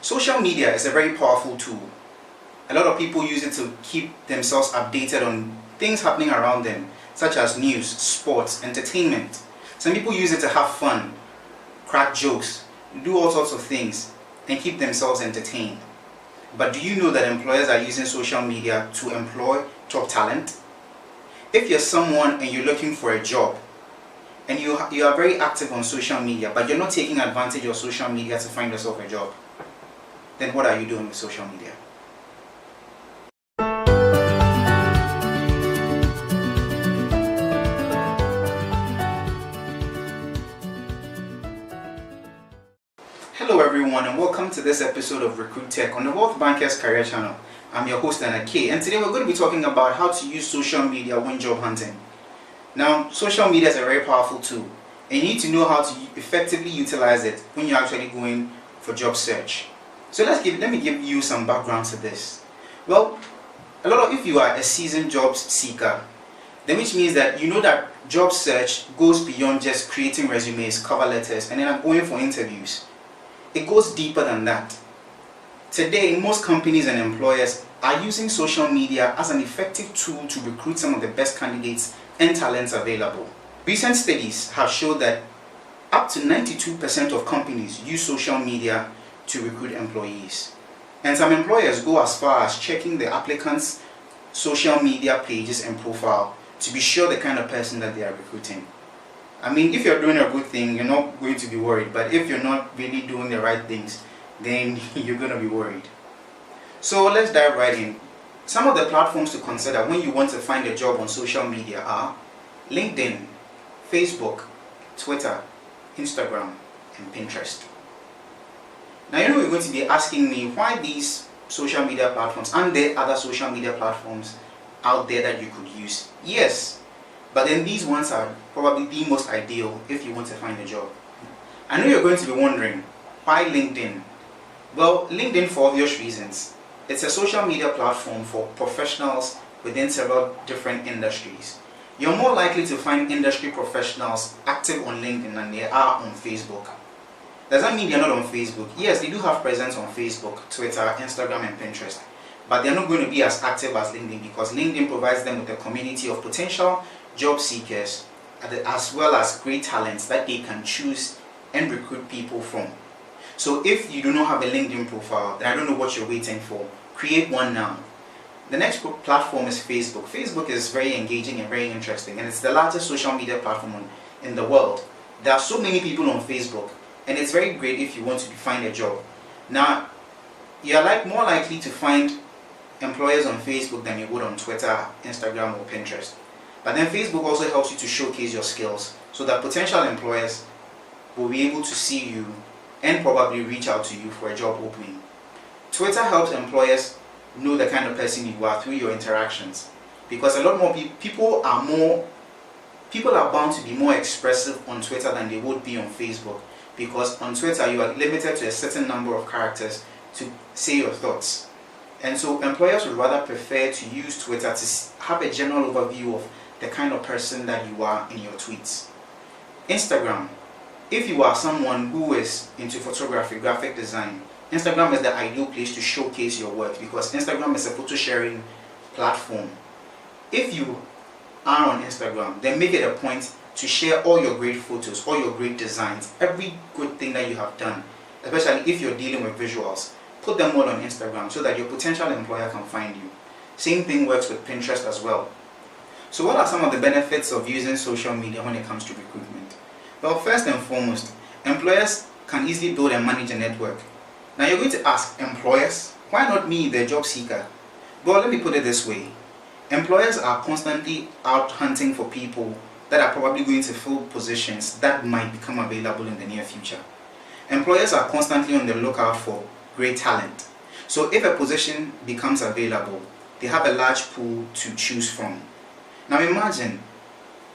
Social media is a very powerful tool. A lot of people use it to keep themselves updated on things happening around them, such as news, sports, entertainment. Some people use it to have fun, crack jokes, do all sorts of things, and keep themselves entertained. But do you know that employers are using social media to employ top talent? If you're someone and you're looking for a job, and you are very active on social media, but you're not taking advantage of social media to find yourself a job, then what are you doing with social media? Hello everyone, and welcome to this episode of Recruit Tech on the Wealth Bankers Career Channel. I'm your host Anna K, and today we're going to be talking about how to use social media when job hunting. Now, social media is a very powerful tool, and you need to know how to effectively utilize it when you're actually going for job search. So let me give you some background to this. Well, if you are a seasoned job seeker, then which means that you know that job search goes beyond just creating resumes, cover letters, and then going for interviews. It goes deeper than that. Today, most companies and employers are using social media as an effective tool to recruit some of the best candidates and talents available. Recent studies have shown that up to 92% of companies use social media to recruit employees. And some employers go as far as checking the applicants' social media pages and profile to be sure the kind of person that they are recruiting. I mean, if you're doing a good thing, you're not going to be worried. But if you're not really doing the right things, then you're going to be worried. So let's dive right in. Some of the platforms to consider when you want to find a job on social media are LinkedIn, Facebook, Twitter, Instagram, and Pinterest. Now you know you're going to be asking me why these social media platforms, and there are other social media platforms out there that you could use. Yes, but then these ones are probably the most ideal if you want to find a job. I know you're going to be wondering, why LinkedIn? Well, LinkedIn for obvious reasons. It's a social media platform for professionals within several different industries. You're more likely to find industry professionals active on LinkedIn than they are on Facebook. Does that mean they're not on Facebook? Yes, they do have presence on Facebook, Twitter, Instagram, and Pinterest. But they're not going to be as active as LinkedIn because LinkedIn provides them with a community of potential job seekers as well as great talents that they can choose and recruit people from. So if you do not have a LinkedIn profile, then I don't know what you're waiting for. Create one now. The next platform is Facebook. Facebook is very engaging and very interesting, and it's the largest social media platform in the world. There are so many people on Facebook, and it's very great if you want to find a job. Now, you're more likely to find employers on Facebook than you would on Twitter, Instagram, or Pinterest. But then Facebook also helps you to showcase your skills so that potential employers will be able to see you and probably reach out to you for a job opening. Twitter helps employers know the kind of person you are through your interactions, because a lot more people are bound to be more expressive on Twitter than they would be on Facebook, because on Twitter you are limited to a certain number of characters to say your thoughts. And so employers would rather prefer to use Twitter to have a general overview of the kind of person that you are in your tweets. Instagram. If you are someone who is into photography, graphic design, Instagram is the ideal place to showcase your work because Instagram is a photo sharing platform. If you are on Instagram, then make it a point to share all your great photos, all your great designs, every good thing that you have done, especially if you're dealing with visuals. Put them all on Instagram so that your potential employer can find you. Same thing works with Pinterest as well. So what are some of the benefits of using social media when it comes to recruitment? Well, first and foremost, employers can easily build and manage a network. Now you're going to ask, employers? Why not me, the job seeker? Well, let me put it this way. Employers are constantly out hunting for people that are probably going to fill positions that might become available in the near future. Employers are constantly on the lookout for great talent. So if a position becomes available, they have a large pool to choose from. Now imagine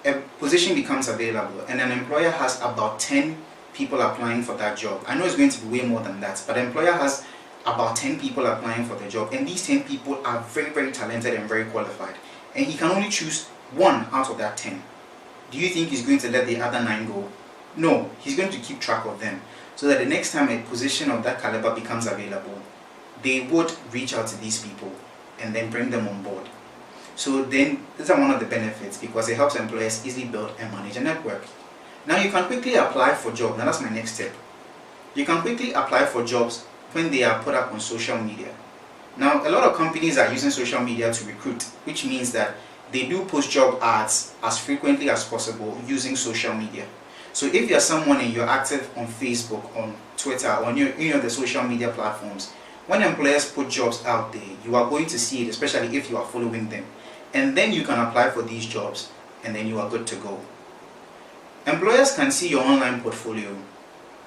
a position becomes available and an employer has about 10 people applying for that job. I know it's going to be way more than that, but the employer has about 10 people applying for the job, and these 10 people are very, very talented and very qualified, and he can only choose one out of that 10. Do you think he's going to let the other 9 go? No, he's going to keep track of them. so that the next time a position of that caliber becomes available, they would reach out to these people and then bring them on board. So then these are one of the benefits, because it helps employers easily build and manage a network. Now you can quickly apply for jobs. Now that's my next step. You can quickly apply for jobs when they are put up on social media. Now a lot of companies are using social media to recruit, which means that they do post job ads as frequently as possible using social media. So if you're someone and you're active on Facebook, on Twitter, or on the social media platforms, when employers put jobs out there, you are going to see it, especially if you are following them. And then you can apply for these jobs, and then you are good to go. Employers can see your online portfolio,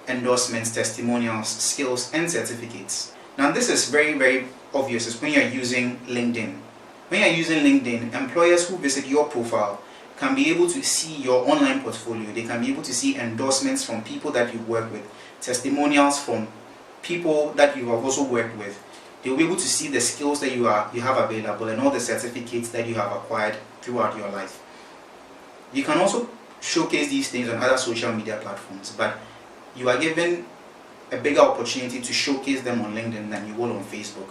endorsements, testimonials, skills, and certificates. Now this is very, very obvious is when you're using LinkedIn. When you're using LinkedIn, employers who visit your profile can be able to see your online portfolio. They can be able to see endorsements from people that you work with, testimonials from people that you have also worked with. They'll be able to see the skills that you have available and all the certificates that you have acquired throughout your life. You can also showcase these things on other social media platforms, but you are given a bigger opportunity to showcase them on LinkedIn than you will on Facebook.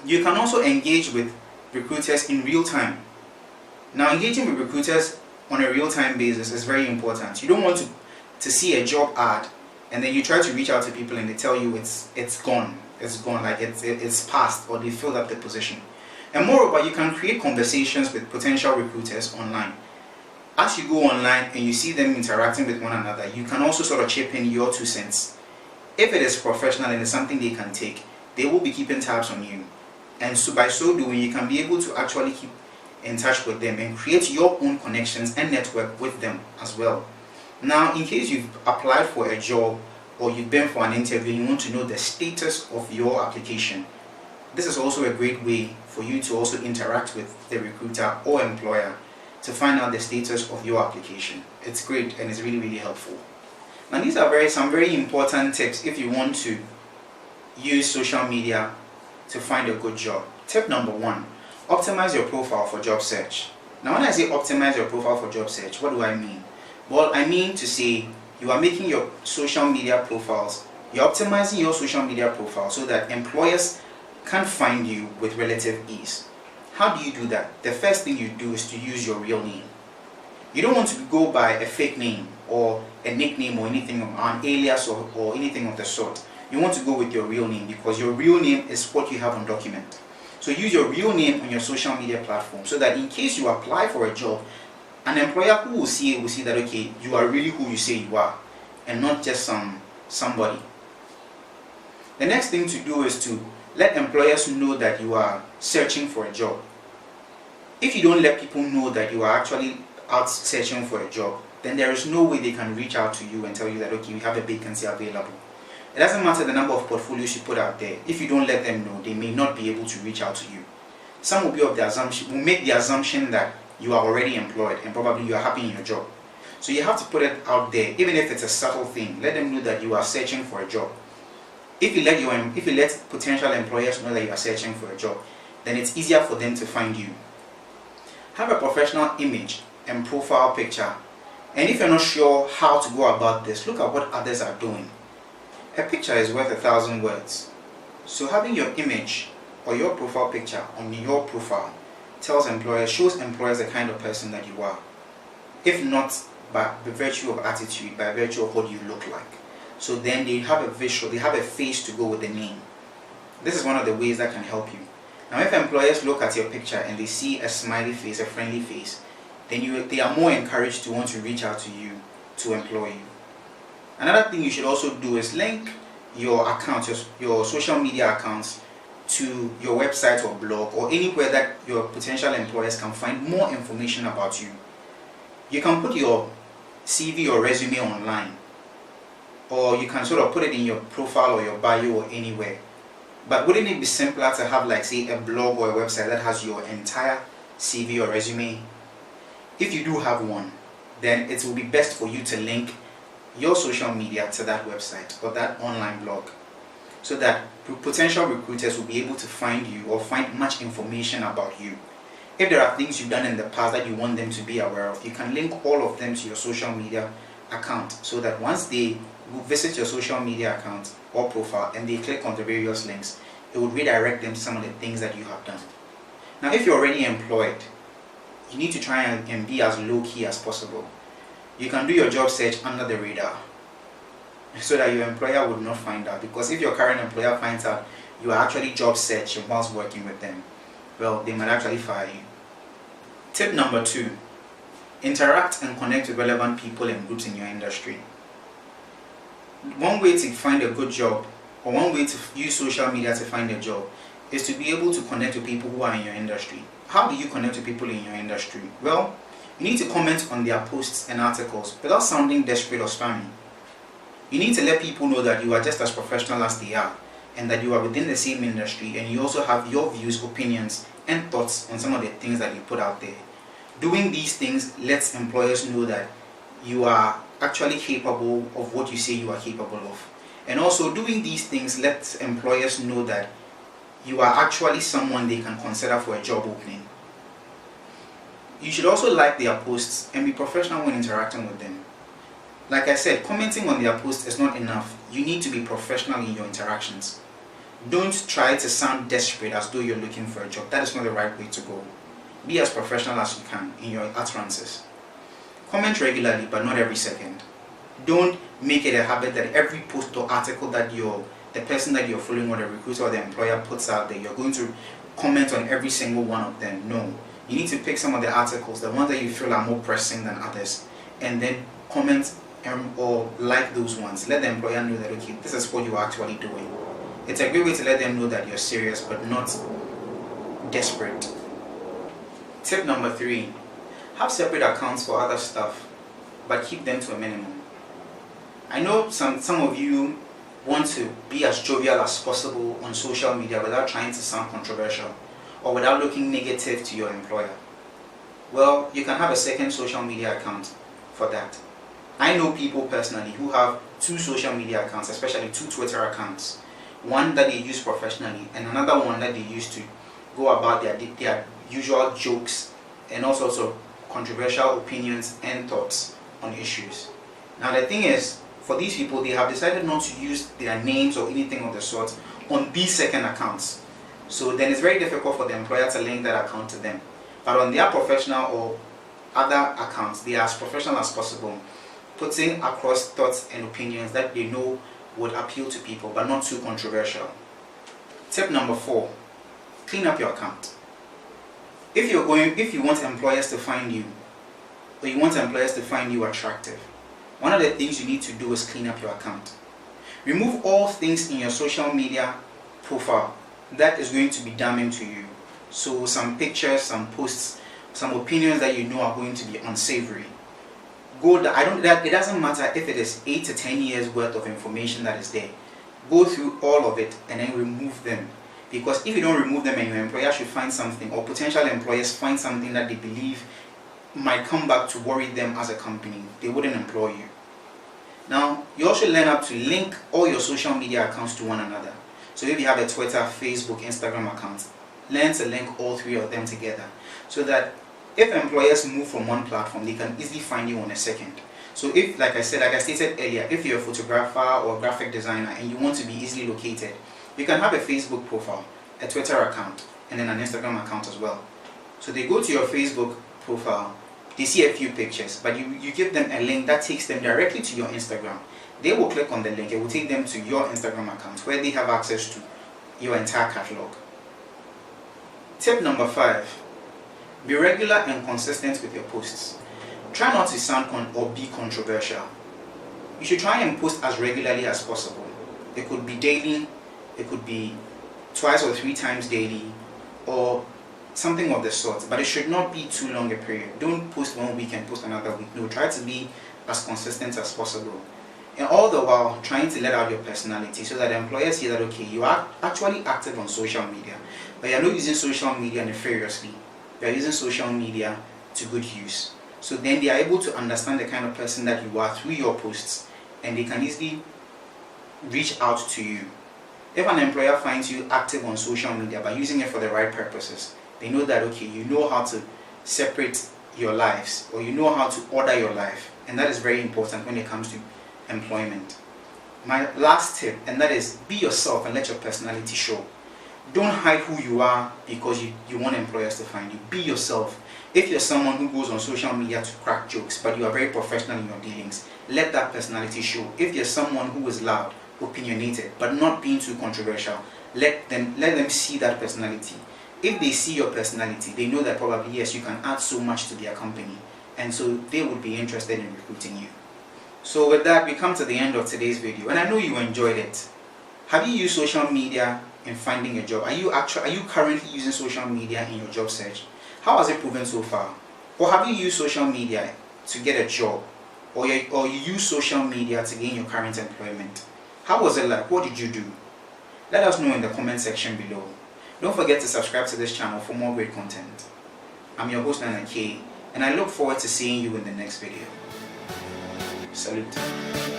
You can also engage with recruiters in real time. Now, engaging with recruiters on a real-time basis is very important. You don't want to see a job ad and then you try to reach out to people and they tell you it's gone, like it's past, or they filled up the position. And moreover, you can create conversations with potential recruiters online. As you go online and you see them interacting with one another, you can also sort of chip in your 2 cents. If it is professional and it's something they can take, they will be keeping tabs on you. And so by so doing, you can be able to actually keep in touch with them and create your own connections and network with them as well. Now, in case you've applied for a job or you've been for an interview and you want to know the status of your application, this is also a great way for you to also interact with the recruiter or employer to find out the status of your application. It's great and it's really, really helpful. Now, these are some very important tips if you want to use social media to find a good job. Tip number 1, optimize your profile for job search. Now, when I say optimize your profile for job search, what do I mean? Well, I mean to say you are making your social media profiles, you're optimizing your social media profile so that employers can find you with relative ease. How do you do that? The first thing you do is to use your real name. You don't want to go by a fake name or a nickname or anything, an alias or anything of the sort. You want to go with your real name because your real name is what you have on document. So use your real name on your social media platform so that in case you apply for a job, an employer who will see it will see that, okay, you are really who you say you are and not just somebody. The next thing to do is to let employers know that you are searching for a job. If you don't let people know that you are actually out searching for a job, then there is no way they can reach out to you and tell you that, okay, we have a vacancy available. It doesn't matter the number of portfolios you put out there. If you don't let them know, they may not be able to reach out to you. Some will be of the assumption, will make the assumption that you are already employed and probably you are happy in your job. So you have to put it out there, even if it's a subtle thing. Let them know that you are searching for a job. If you let potential employers know that you are searching for a job, then it's easier for them to find you. Have a professional image and profile picture. And if you're not sure how to go about this, look at what others are doing. A picture is worth 1,000 words. So having your image or your profile picture on your profile shows employers the kind of person that you are. If not by the virtue of attitude, by virtue of what you look like. So then they have a visual, they have a face to go with the name. This is one of the ways that can help you. Now, if employers look at your picture and they see a smiley face, a friendly face, then they are more encouraged to want to reach out to you to employ you. Another thing you should also do is link your accounts, your social media accounts, to your website or blog or anywhere that your potential employers can find more information about you. You can put your CV or resume online, or you can sort of put it in your profile or your bio or anywhere. But wouldn't it be simpler to have, like, say, a blog or a website that has your entire CV or resume? If you do have one, then it will be best for you to link your social media to that website or that online blog, so that potential recruiters will be able to find you or find much information about you. If there are things you've done in the past that you want them to be aware of, you can link all of them to your social media account, so that once they visit your social media account or profile and they click on the various links, it would redirect them to some of the things that you have done. Now, if you're already employed, you need to try and be as low-key as possible. You can do your job search under the radar so that your employer would not find out, because if your current employer finds out you are actually job searching whilst working with them, well, they might actually fire you. Tip number 2, interact and connect with relevant people and groups in your industry. One way to find a good job, or one way to use social media to find a job, is to be able to connect with people who are in your industry. How do you connect with people in your industry? Well, you need to comment on their posts and articles without sounding desperate or spammy. You need to let people know that you are just as professional as they are, and that you are within the same industry, and you also have your views, opinions, and thoughts on some of the things that you put out there. Doing these things lets employers know that you are actually capable of what you say you are capable of. And also, doing these things lets employers know that you are actually someone they can consider for a job opening. You should also like their posts and be professional when interacting with them. Like I said, commenting on their posts is not enough. You need to be professional in your interactions. Don't try to sound desperate as though you're looking for a job. That is not the right way to go. Be as professional as you can in your utterances. Comment regularly, but not every second. Don't make it a habit that every post or article that the person that you're following, or the recruiter or the employer puts out there, you're going to comment on every single one of them. No. You need to pick some of the articles, the ones that you feel are more pressing than others, and then comment or like those ones. Let the employer know that, okay, this is what you're actually doing. It's a great way to let them know that you're serious but not desperate. Tip number 3, have separate accounts for other stuff, but keep them to a minimum. I know some of you want to be as jovial as possible on social media without trying to sound controversial or without looking negative to your employer. Well, you can have a second social media account for that. I know people personally who have 2 social media accounts, especially 2 Twitter accounts. One that they use professionally and another one that they use to go about their usual jokes and all sorts of controversial opinions and thoughts on issues. Now the thing is, for these people, they have decided not to use their names or anything of the sort on these second accounts. So then it's very difficult for the employer to link that account to them. But on their professional or other accounts, they are as professional as possible, putting across thoughts and opinions that they know would appeal to people, but not too controversial. Tip number 4, clean up your account. If you want employers to find you, or you want employers to find you attractive, one of the things you need to do is clean up your account. Remove all things in your social media profile that is going to be damning to you. So some pictures, some posts, some opinions that you know are going to be unsavory. It doesn't matter if it is 8 to 10 years worth of information that is there. Go through all of it and then remove them. Because if you don't remove them and your employer should find something, or potential employers find something that they believe might come back to worry them as a company, they wouldn't employ you. Now, you also learn how to link all your social media accounts to one another. So if you have a Twitter, Facebook, Instagram account, learn to link all 3 of them together, so that if employers move from one platform, they can easily find you on a second. So if, like I stated earlier, if you're a photographer or a graphic designer and you want to be easily located, you can have a Facebook profile, a Twitter account, and then an Instagram account as well. So they go to your Facebook profile, they see a few pictures, but you give them a link that takes them directly to your Instagram. They will click on the link, it will take them to your Instagram account where they have access to your entire catalog. Tip number 5, be regular and consistent with your posts. Try not to sound or be controversial. You should try and post as regularly as possible. It could be daily, it could be 2 or 3 times daily, or something of the sort, but it should not be too long a period. Don't post one week and post another week. No, try to be as consistent as possible. And all the while trying to let out your personality, so that employers see that, okay, you are actually active on social media, but you're not using social media nefariously. You're using social media to good use. So then they are able to understand the kind of person that you are through your posts, and they can easily reach out to you. If an employer finds you active on social media by using it for the right purposes, they know that, okay, you know how to separate your lives, or you know how to order your life, and that is very important when it comes to employment. my last tip, and that is be yourself and let your personality show. Don't hide who you are because you want employers to find you. Be yourself. If you're someone who goes on social media to crack jokes, but you are very professional in your dealings, let that personality show. If you're someone who is loud, opinionated, but not being too controversial, let them see that personality. If they see your personality, they know that probably, yes, you can add so much to their company, and so they would be interested in recruiting you. So with that, we come to the end of today's video, and I know you enjoyed it. Have you used social media in finding a job? Are you currently using social media in your job search? How has it proven so far? Or have you used social media to get a job? Or you use social media to gain your current employment? How was it like? What did you do? Let us know in the comment section below. Don't forget to subscribe to this channel for more great content. I'm your host Nana K, and I look forward to seeing you in the next video. Salute.